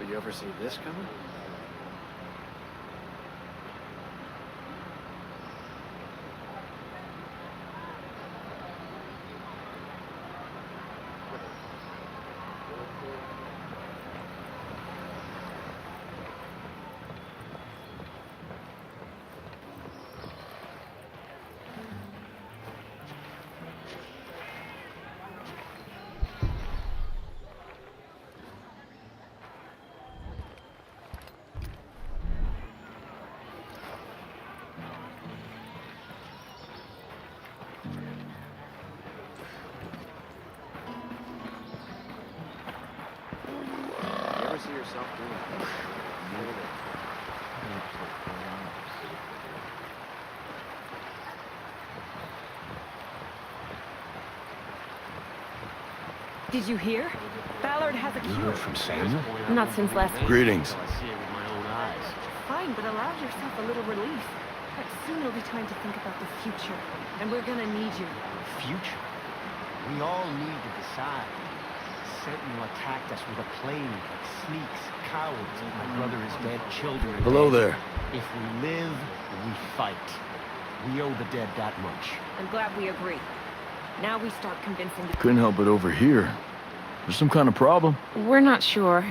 You ever see this coming? See yourself doing it. Did you hear? Ballard has a cure. From Samuel? Not since last week. Greetings. I see it with my own eyes. Fine, but allow yourself a little relief. But soon it'll be time to think about the future. And we're gonna need you. Future? We all need to decide. Sentinel attacked us with a plane, like sneaks, cowards. My brother is dead, children are Hello dead. there. If we live, we fight. We owe the dead that much. I'm glad we agree. Now we start convincing the... Couldn't help it over here. There's some kind of problem? We're not sure.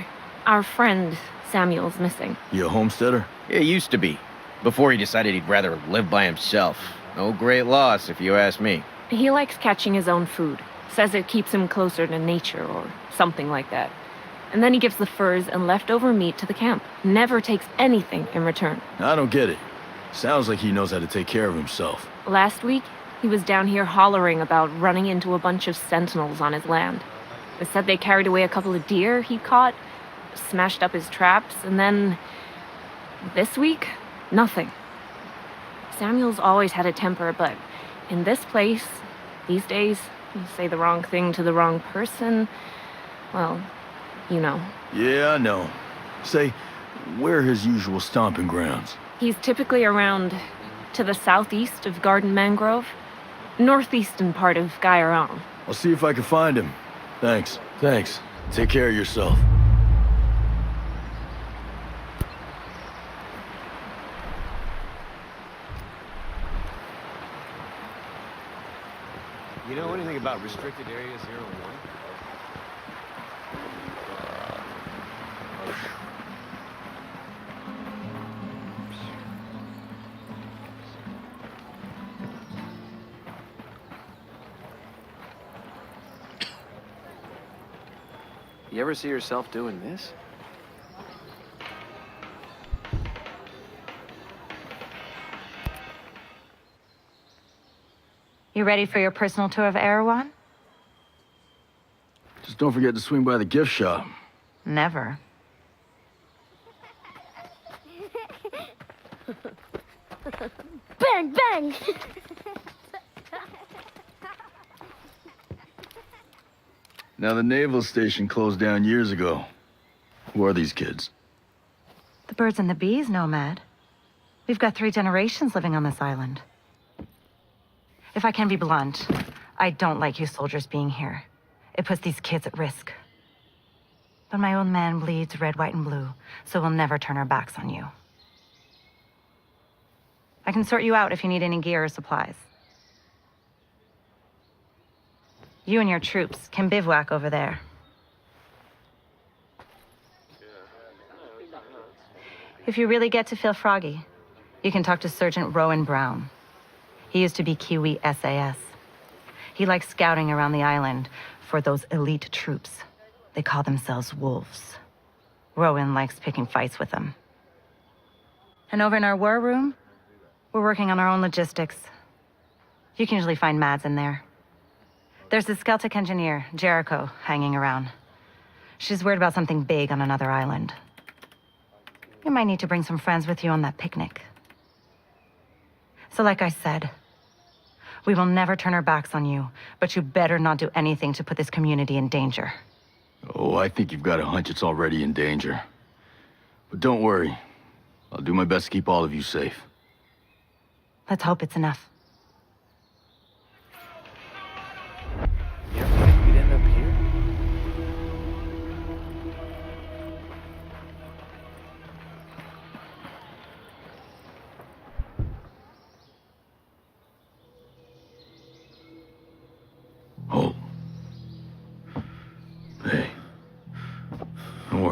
Our friend, Samuel's missing. You a homesteader? He used to be. Before he decided he'd rather live by himself. No great loss, if you ask me. He likes catching his own food. Says it keeps him closer to nature or something like that. And then he gives the furs and leftover meat to the camp. Never takes anything in return. I don't get it. Sounds like he knows how to take care of himself. Last week, he was down here hollering about running into a bunch of sentinels on his land. They said they carried away a couple of deer he caught, smashed up his traps, and then... this week, nothing. Samuel's always had a temper, but in this place, these days, you say the wrong thing to the wrong person, well, you know. Yeah, I know. Say, where are his usual stomping grounds? He's typically around to the southeast of Garden Mangrove, northeastern part of Gaiaron. I'll see if I can find him. Thanks. Thanks. Take care of yourself. You know anything about restricted area 01? You ever see yourself doing this? You ready for your personal tour of Erewhon? Just don't forget to swing by the gift shop. Never. Bang, bang! Now, the naval station closed down years ago. Who are these kids? The birds and the bees, Nomad. We've got 3 generations living on this island. If I can be blunt, I don't like you soldiers being here. It puts these kids at risk. But my own man bleeds red, white, and blue, so we'll never turn our backs on you. I can sort you out if you need any gear or supplies. You and your troops can bivouac over there. If you really get to feel froggy, you can talk to Sergeant Rowan Brown. He used to be Kiwi SAS. He likes scouting around the island for those elite troops. They call themselves wolves. Rowan likes picking fights with them. And over in our war room, we're working on our own logistics. You can usually find Mads in there. There's the Celtic engineer, Jericho, hanging around. She's worried about something big on another island. You might need to bring some friends with you on that picnic. So like I said, we will never turn our backs on you, but you better not do anything to put this community in danger. Oh, I think you've got a hunch it's already in danger. But don't worry. I'll do my best to keep all of you safe. Let's hope it's enough. You ever think we'd end up here?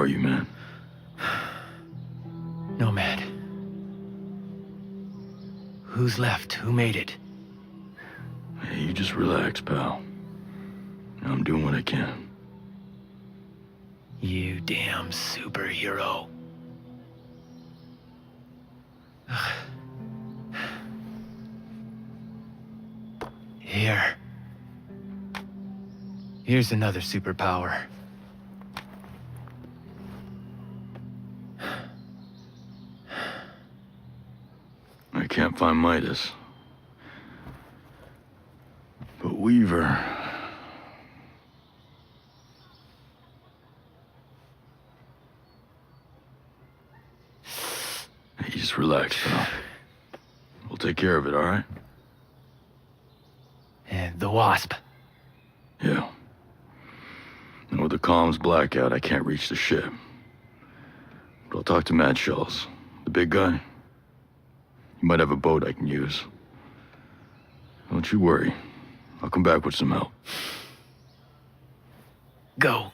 are you, man? Nomad. Who's left? Who made it? Hey, you just relax, pal. I'm doing what I can. You damn superhero. Here's another superpower. I can't find Midas. But Weaver... Hey, just relax, pal. We'll take care of it, all right? And the Wasp. Yeah. And with the comms blackout, I can't reach the ship. But I'll talk to Mad Shells, the big guy. He might have a boat I can use. Don't you worry. I'll come back with some help. Go.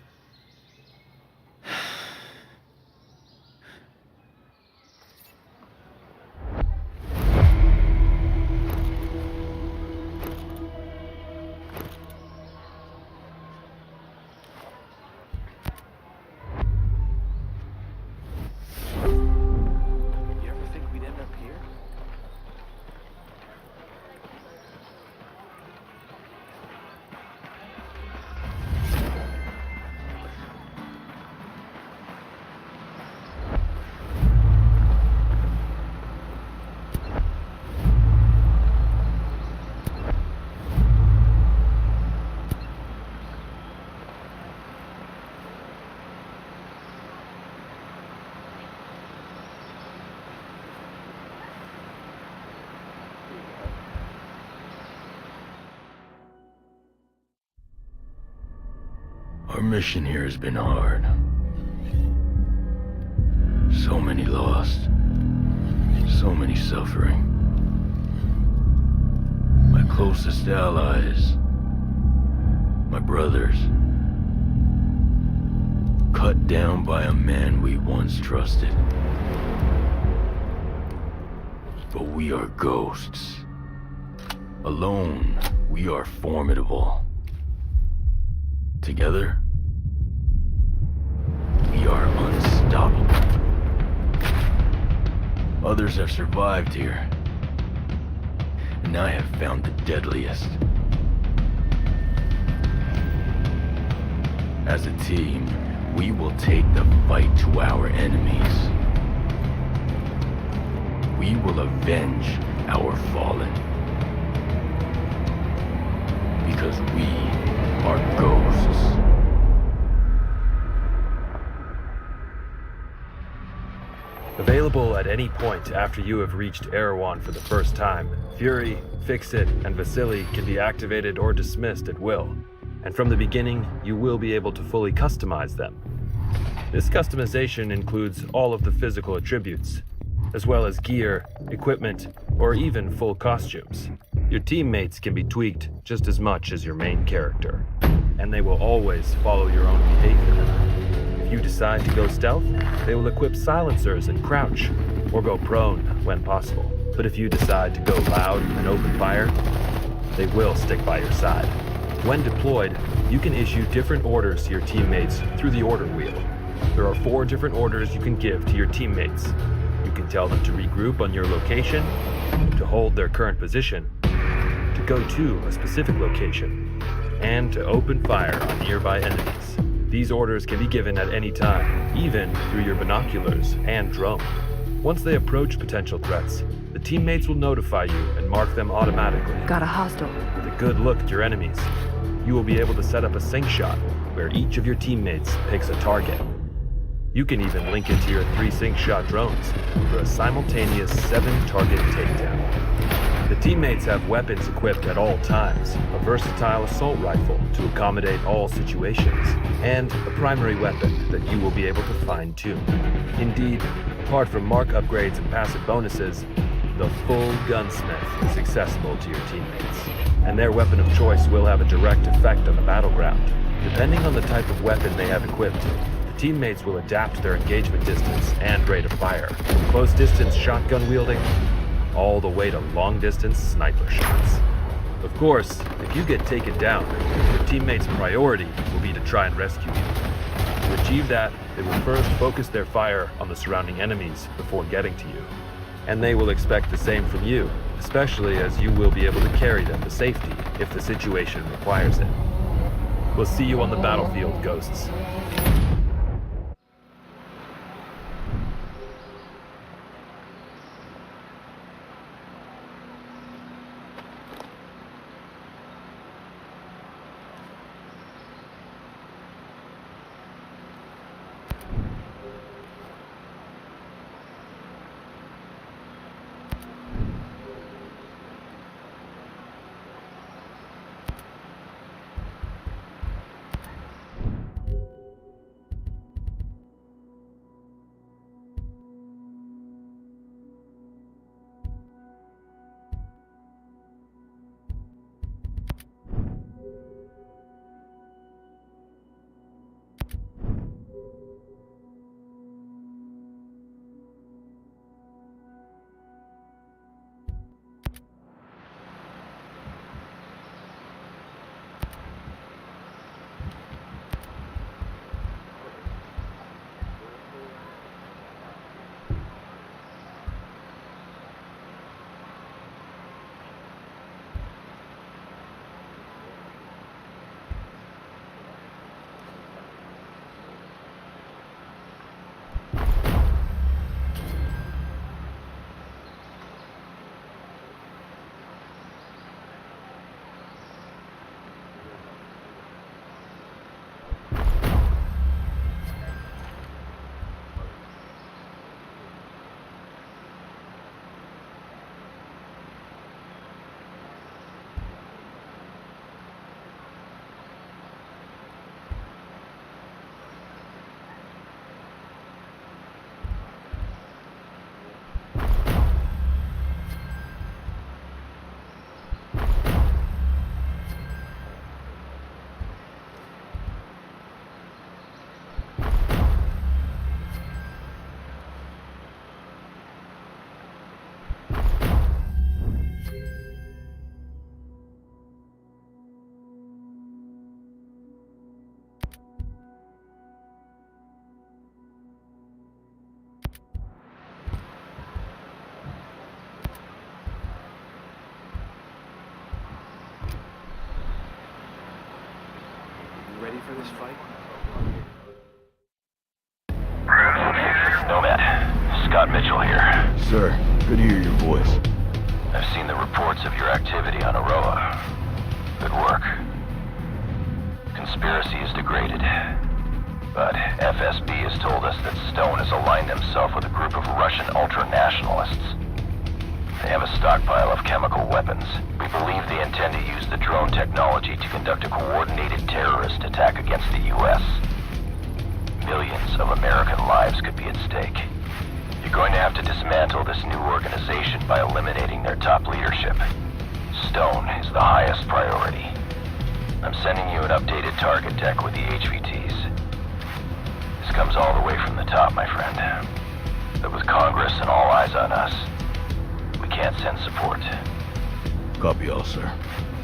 You ever think we'd end up here? Our mission here has been hard. So many lost. So many suffering. My closest allies. My brothers. Cut down by a man we once trusted. But we are ghosts. Alone, we are formidable. Together, we are unstoppable. Others have survived here, and I have found the deadliest. As a team, we will take the fight to our enemies. We will avenge our fallen. Because we are ghosts. Available at any point after you have reached Erewhon for the first time, Fury, Fix-It, and Vasily can be activated or dismissed at will. And from the beginning, you will be able to fully customize them. This customization includes all of the physical attributes, as well as gear, equipment, or even full costumes. Your teammates can be tweaked just as much as your main character, and they will always follow your own behavior. If you decide to go stealth, they will equip silencers and crouch, or go prone when possible. But if you decide to go loud and open fire, they will stick by your side. When deployed, you can issue different orders to your teammates through the order wheel. There are 4 different orders you can give to your teammates. You can tell them to regroup on your location, to hold their current position, to go to a specific location, and to open fire on nearby enemies. These orders can be given at any time, even through your binoculars and drone. Once they approach potential threats, the teammates will notify you and mark them automatically. Got a hostile. With a good look at your enemies, you will be able to set up a sync shot where each of your teammates picks a target. You can even link it to your 3 sync shot drones for a simultaneous 7-target takedown. The teammates have weapons equipped at all times, a versatile assault rifle to accommodate all situations, and a primary weapon that you will be able to fine-tune. Indeed, apart from mark upgrades and passive bonuses, the full gunsmith is accessible to your teammates, and their weapon of choice will have a direct effect on the battleground. Depending on the type of weapon they have equipped, the teammates will adapt their engagement distance and rate of fire, from close distance shotgun wielding, all the way to long distance sniper shots. Of course, if you get taken down, your teammates' priority will be to try and rescue you. To achieve that, they will first focus their fire on the surrounding enemies before getting to you. And they will expect the same from you, especially as you will be able to carry them to safety if the situation requires it. We'll see you on the battlefield, Ghosts. Ready for this fight? Nomad, Scott Mitchell here. Sir, good to hear your voice. I've seen the reports of your activity on Aroa. Good work. Conspiracy is degraded. But FSB has told us that Stone has aligned himself with a group of Russian ultra-nationalists. They have a stockpile of chemical weapons. We believe they intend to use the drone technology to conduct a coordinated terrorist attack against the U.S. Millions of American lives could be at stake. You're going to have to dismantle this new organization by eliminating their top leadership. Stone is the highest priority. I'm sending you an updated target deck with the HVTs. This comes all the way from the top, my friend. But with Congress and all eyes on us, we can't send support. Copy all, sir.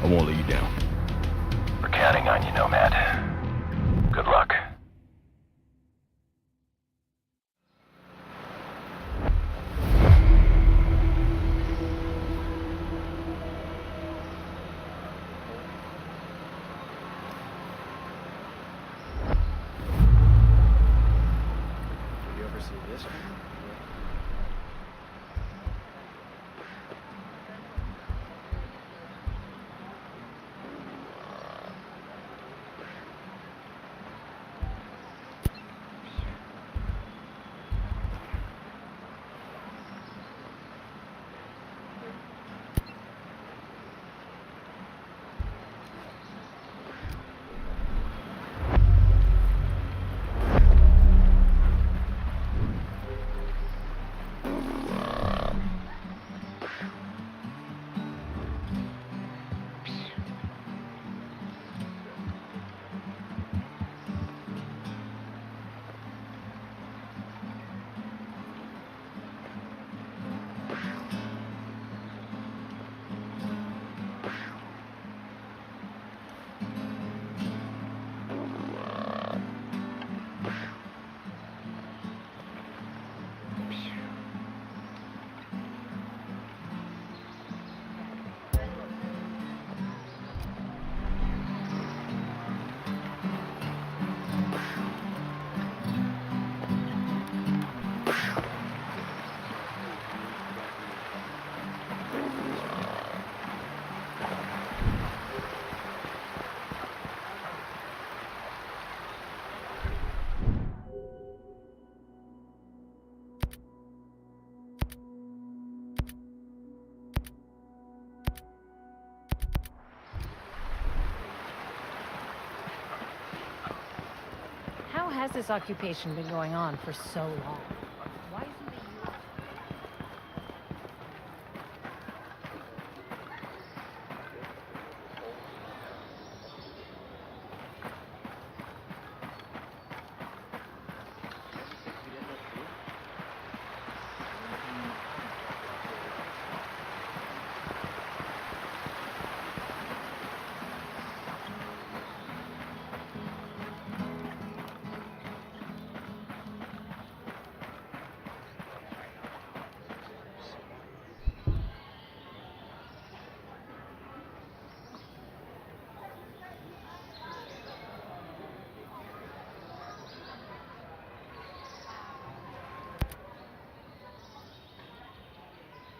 I won't let you down. We're counting on you, Nomad. Good luck. Have you ever seen this one? has this occupation been going on for so long? Why isn't it used?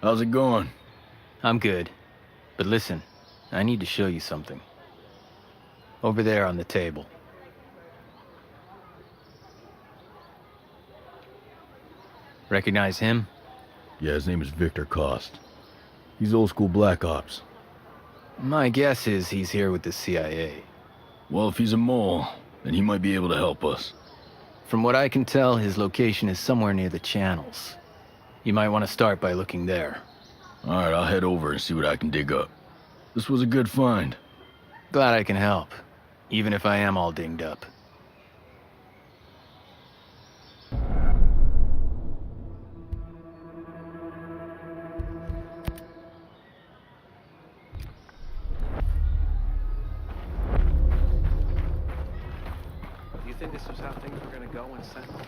How's it going? I'm good. But listen, I need to show you something. Over there on the table. Recognize him? Yeah, his name is Victor Cost. He's old school Black Ops. My guess is he's here with the CIA. Well, if he's a mole, then he might be able to help us. From what I can tell, his location is somewhere near the channels. You might want to start by looking there. Alright, I'll head over and see what I can dig up. This was a good find. Glad I can help, even if I am all dinged up. Do you think this was how things were gonna go in Sentinel?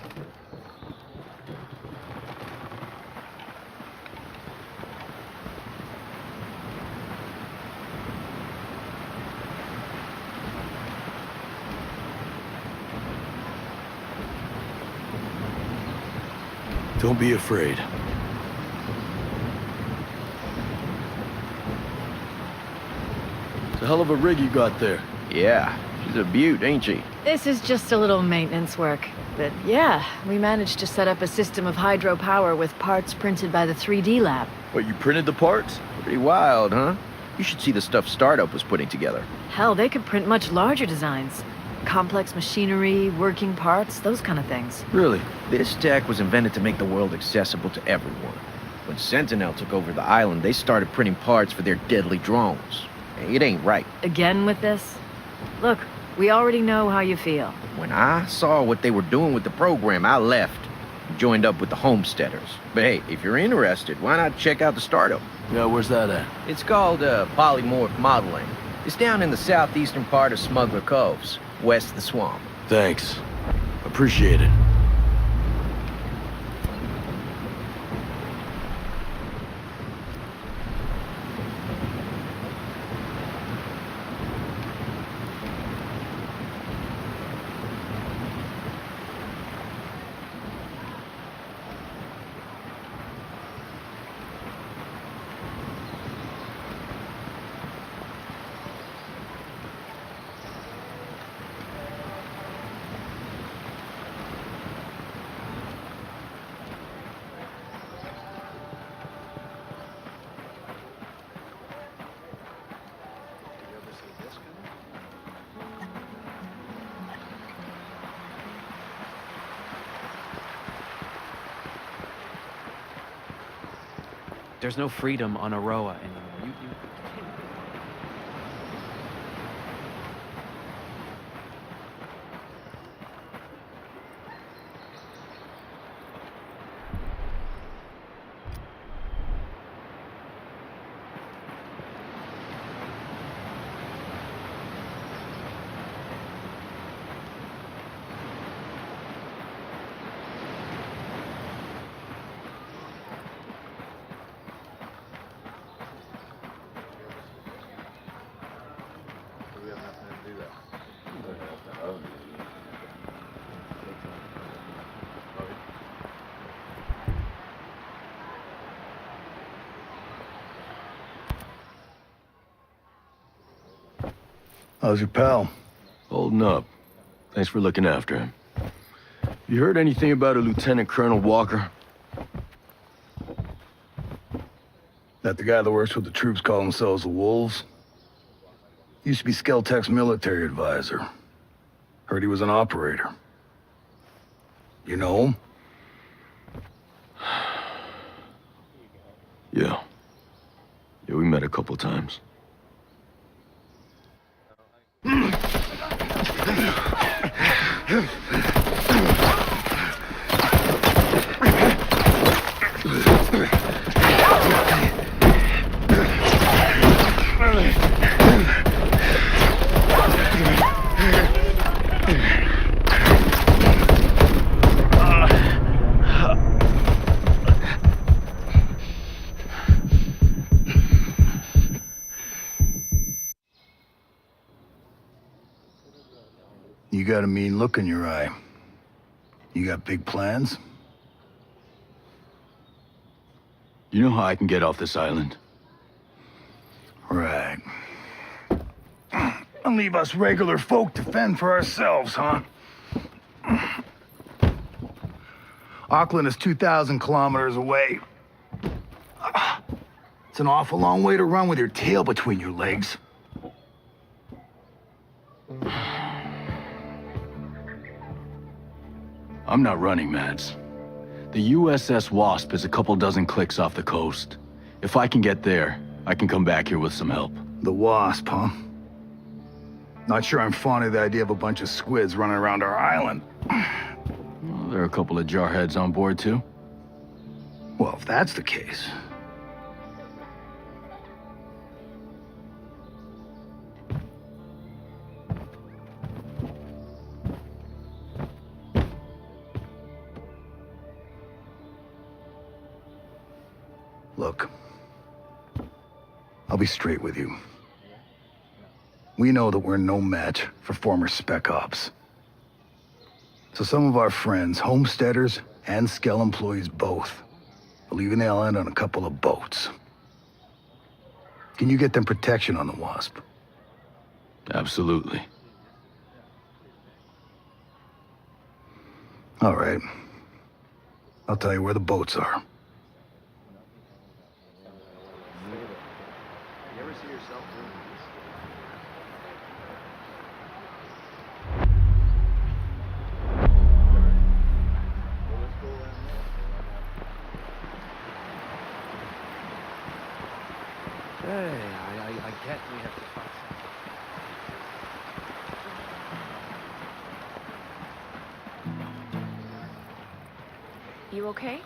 Don't be afraid. It's a hell of a rig you got there. Yeah, she's a beaut, ain't she? This is just a little maintenance work. But yeah, we managed to set up a system of hydropower with parts printed by the 3D lab. What, you printed the parts? Pretty wild, huh? You should see the stuff Startup was putting together. Hell, they could print much larger designs. Complex machinery, working parts, those kind of things. Really? This tech was invented to make the world accessible to everyone. When Sentinel took over the island, they started printing parts for their deadly drones. It ain't right. Again with this? Look, we already know how you feel. When I saw what they were doing with the program, I left. Joined up with the Homesteaders. But hey, if you're interested, why not check out the Startup? Yeah, where's that at? It's called polymorph modeling. It's down in the southeastern part of Smuggler Coves, west of the swamp. Thanks. Appreciate it. Did you ever see this coming? There's no freedom on Aroa anymore. You we have nothing to do that. How's your pal? Holding up. Thanks for looking after him. You heard anything about a Lieutenant Colonel Walker? That the guy that works with the troops call themselves the Wolves? Used to be Skeltech's military advisor. Heard he was an operator. You know him? Yeah. Yeah, we met a couple times. You got a mean look in your eye. You got big plans? You know how I can get off this island? Right. And leave us regular folk to fend for ourselves, huh? Auckland is 2,000 kilometers away. It's an awful long way to run with your tail between your legs. I'm not running, Mads. The USS Wasp is a couple dozen clicks off the coast. If I can get there, I can come back here with some help. The Wasp, huh? Not sure I'm fond of the idea of a bunch of squids running around our island. Well, there are a couple of jarheads on board, too. Well, if that's the case... Look, I'll be straight with you. We know that we're no match for former Spec Ops. So some of our friends, homesteaders and Skell employees both, are leaving the island on a couple of boats. Can you get them protection on the Wasp? Absolutely. All right. I'll tell you where the boats are. You ever see yourself doing this? Hey, I get we have to find something. You okay?